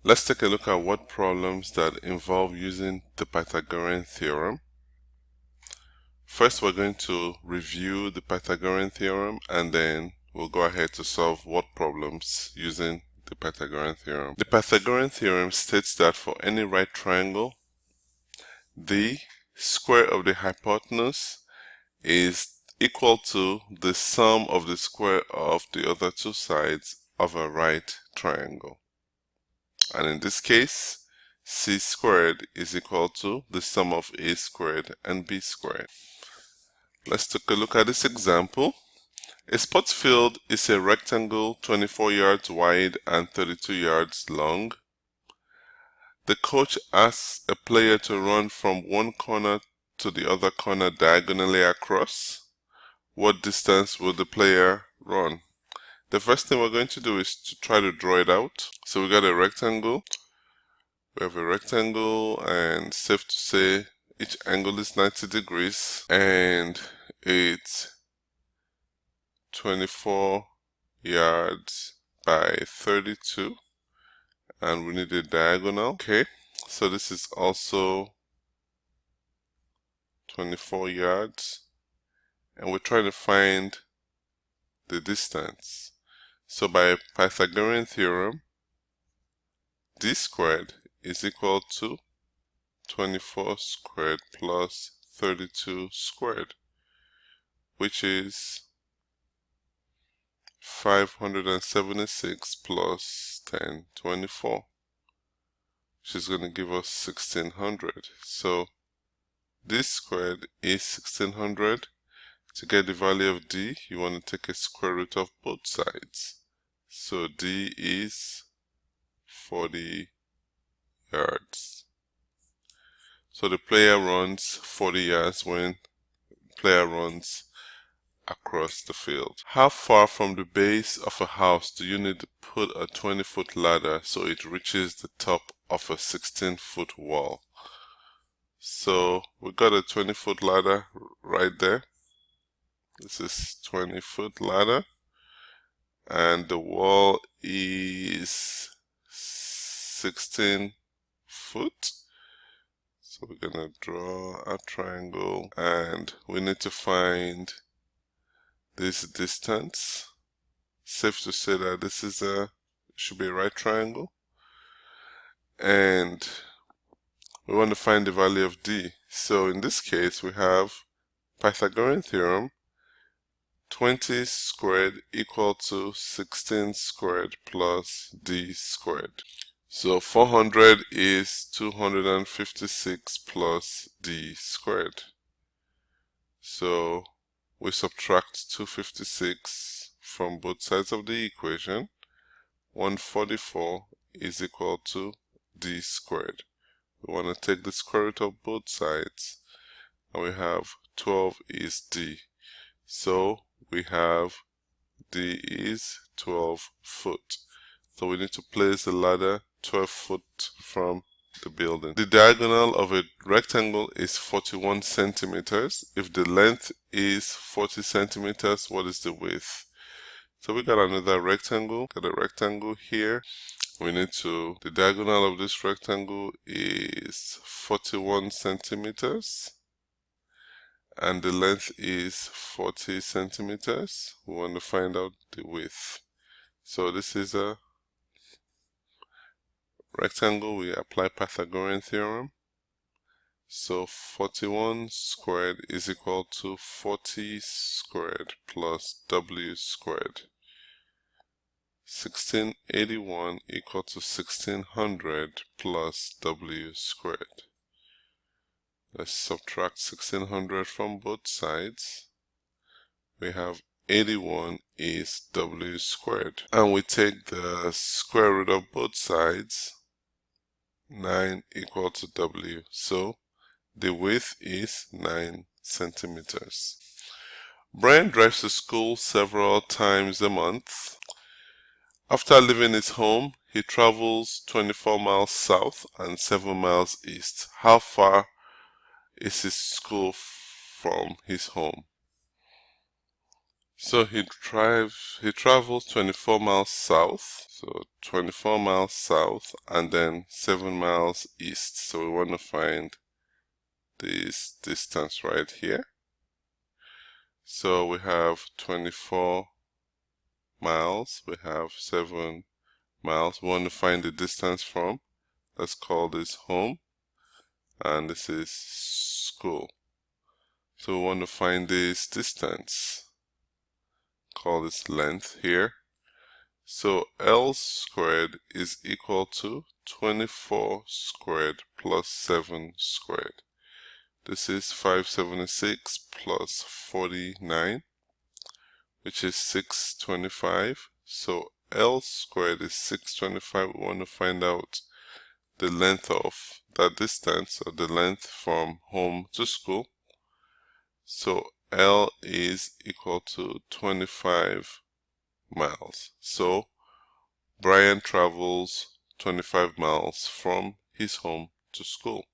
Let's take a look at what problems that involve using the Pythagorean theorem. First, we're going to review the Pythagorean theorem, and then we'll go ahead to solve what problems using the Pythagorean theorem. The Pythagorean theorem states that for any right triangle, the square of the hypotenuse is equal to the sum of the square of the other two sides of a right triangle. And in this case, c squared is equal to the sum of a squared and b squared. Let's take a look at this example. A sports field is a rectangle 24 yards wide and 32 yards long. The coach asks a player to run from one corner to the other corner diagonally across. What distance will the player run? The first thing we're going to do is to try to draw it out. So we got a rectangle. We have a rectangle, and safe to say each angle is 90 degrees, and it's 24 yards by 32, and we need a diagonal. Okay, so this is also 24 yards, and we're trying to find the distance. So by Pythagorean theorem, d squared is equal to 24 squared plus 32 squared, which is 576 plus 1024, which is going to give us 1600. So d squared is 1600. To get the value of d, you want to take a square root of both sides. So d is 40 yards. So the player runs 40 yards when the player runs across the field. How far from the base of a house do you need to put a 20-foot ladder so it reaches the top of a 16-foot wall? So we got a 20-foot ladder right there. This is 20-foot ladder, and the wall is 16 foot. So we're gonna draw a triangle, and we need to find this distance. Safe to say that this is should be a right triangle, and we want to find the value of d. So in this case, we have Pythagorean theorem. 20 squared equal to 16 squared plus d squared. So 400 is 256 plus d squared. So we subtract 256 from both sides of the equation. 144 is equal to d squared. We want to take the square root of both sides, and we have 12 is d. So we have d is 12 foot. So we need to place the ladder 12 foot from the building. The diagonal of a rectangle is 41 centimeters. If the length is 40 centimeters, what is the width? So we got another rectangle. Got a rectangle here. We need to, the diagonal of this rectangle is 41 centimeters. And the length is 40 centimeters. We want to find out the width. So this is a rectangle. We apply Pythagorean theorem. So 41 squared is equal to 40 squared plus w squared. 1681 equal to 1600 plus w squared. Let's subtract 1600 from both sides. We have 81 is w squared. And we take the square root of both sides. 9 equal to w. So the width is 9 centimeters. Brian drives to school several times a month. After leaving his home, he travels 24 miles south and 7 miles east. How far is his school from his home? So he travels 24 miles south, so 24 miles south and then 7 miles east. So we want to find this distance right here. So we have 24 miles, we have 7 miles. We want to find the distance from, let's call this home, and this is school. So we want to find this distance, call this length here. So L squared is equal to 24 squared plus 7 squared. This is 576 plus 49, which is 625. So L squared is 625. We want to find out the length of that distance, or the length from home to school. So L is equal to 25 miles. So Brian travels 25 miles from his home to school.